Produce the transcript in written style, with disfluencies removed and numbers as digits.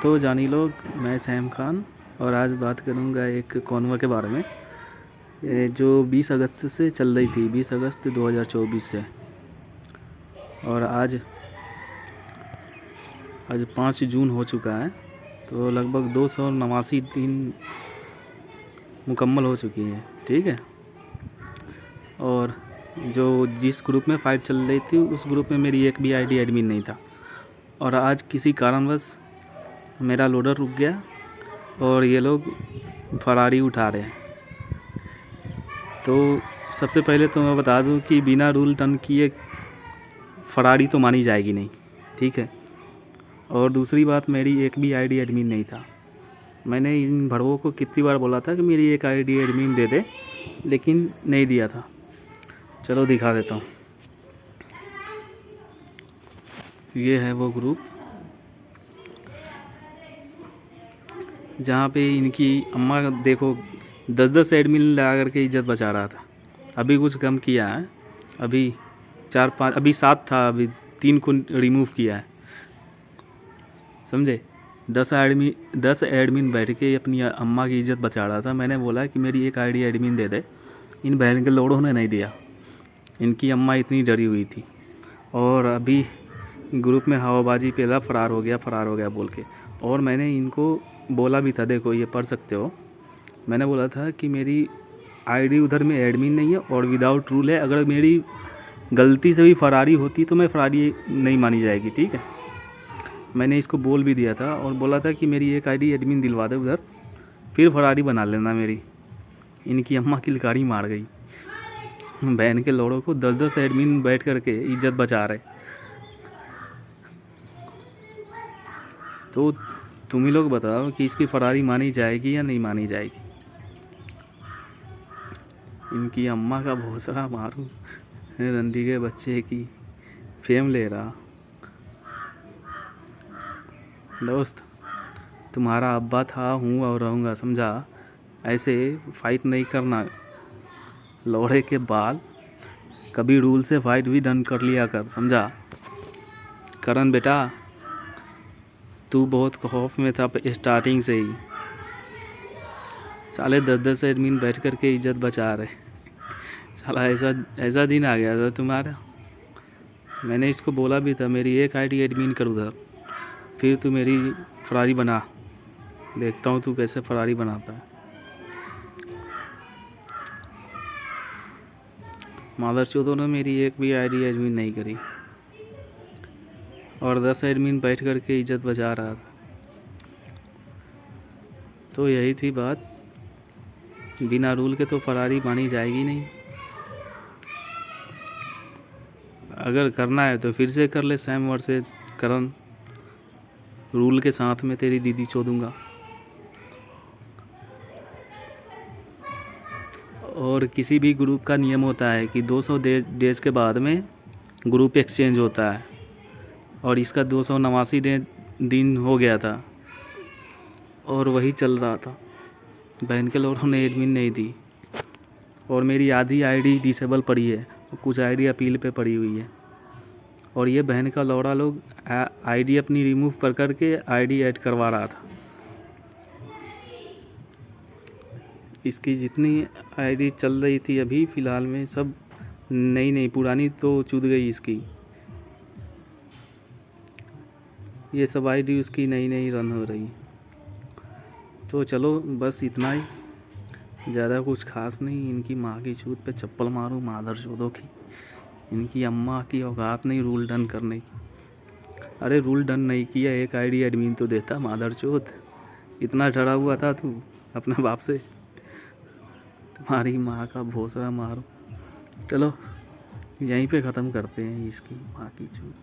तो जानी लोग, मैं सैम खान और आज बात करूंगा एक कॉन्वा के बारे में जो 20 अगस्त से चल रही थी, 20 अगस्त 2024 से। और आज 5 जून हो चुका है, तो लगभग 289 दिन मुकम्मल हो चुकी है। ठीक है। और जो जिस ग्रुप में फ़ाइट चल रही थी उस ग्रुप में मेरी एक भी आईडी एडमिन नहीं था। और आज किसी कारणवश मेरा लोडर रुक गया और ये लोग फरारी उठा रहे हैं। तो सबसे पहले तो मैं बता दूं कि बिना रूल टर्न किए फरारी तो मानी जाएगी नहीं। ठीक है। और दूसरी बात, मेरी एक भी आईडी एडमिन नहीं था। मैंने इन भड़वों को कितनी बार बोला था कि मेरी एक आईडी एडमिन दे दे, लेकिन नहीं दिया था। चलो दिखा देता हूँ। ये है वो ग्रुप जहाँ पे इनकी अम्मा देखो 10-10 एडमिन लगा करके इज्जत बचा रहा था। अभी कुछ कम किया है, अभी 4-5, अभी 7 था, अभी 3 को रिमूव किया है। समझे। 10 एडमिन बैठ के अपनी अम्मा की इज्जत बचा रहा था। मैंने बोला कि मेरी एक आईडी एडमिन दे दे, इन बहन के लोड़ों ने नहीं दिया। इनकी अम्मा इतनी डरी हुई थी। और अभी ग्रुप में हवाबाजी पहला फरार हो गया बोल के। और मैंने इनको बोला भी था, देखो ये पढ़ सकते हो। मैंने बोला था कि मेरी आईडी उधर में एडमिन नहीं है और विदाउट रूल है। अगर मेरी गलती से भी फरारी होती तो मैं फरारी नहीं मानी जाएगी। ठीक है। मैंने इसको बोल भी दिया था और बोला था कि मेरी एक आईडी एडमिन दिलवा दे उधर, फिर फरारी बना लेना मेरी। इनकी अम्मा किलकारी मार गई। बहन के लोड़ों को 10-10 एडमिन बैठ करके इज्जत बचा रहे। तो तुम ही लोग बताओ कि इसकी फरारी मानी जाएगी या नहीं मानी जाएगी। इनकी अम्मा का भोसड़ा मारूं, रंडी के बच्चे की फेम ले रहा। दोस्त, तुम्हारा अब्बा था, हूँ और रहूँगा, समझा। ऐसे फाइट नहीं करना। लोड़े के बाल, कभी रूल से फाइट भी डन कर लिया कर, समझा। करण बेटा, तू बहुत खौफ में था स्टार्टिंग से ही। साले 10-10 एडमिन बैठ कर के इज्जत बचा रहे। साला ऐसा दिन आ गया था तुम्हारा। मैंने इसको बोला भी था मेरी एक आईडी एडमिन कर उधर, फिर तू मेरी फरारी बना। देखता हूँ तू कैसे फरारी बनाता है। मादरचोदों ने मेरी एक भी आईडी एडमिन नहीं करी और 10 एडमिन बैठ कर के इज्जत बचा रहा था। तो यही थी बात, बिना रूल के तो फरारी मानी जाएगी नहीं। अगर करना है तो फिर से कर ले, सैम वर्सेस करण। रूल के साथ में तेरी दीदी चोदूंगा। और किसी भी ग्रुप का नियम होता है कि 200 डेज के बाद में ग्रुप एक्सचेंज होता है। और इसका 289 दिन हो गया था और वही चल रहा था। बहन के लोगों ने एडमिन नहीं दी और मेरी आधी आईडी डिसेबल पड़ी है, कुछ आईडी अपील पे पड़ी हुई है। और ये बहन का लौड़ा लोग आईडी अपनी रिमूव कर करके आईडी ऐड करवा रहा था। इसकी जितनी आईडी चल रही थी अभी फ़िलहाल में सब नई पुरानी तो चूद गई इसकी। ये सब आईडी उसकी नई रन हो रही। तो चलो बस इतना ही, ज़्यादा कुछ खास नहीं। इनकी माँ की चूत पे चप्पल मारूं मादरचोदों की। इनकी अम्मा की औकात नहीं रूल डन करने की। अरे रूल डन नहीं किया, एक आईडी एडमिन तो देता मादरचोद। इतना डरा हुआ था तू अपने बाप से। तुम्हारी माँ का भोसड़ा मारो। चलो यहीं पे ख़त्म करते हैं इसकी माँ की चूत।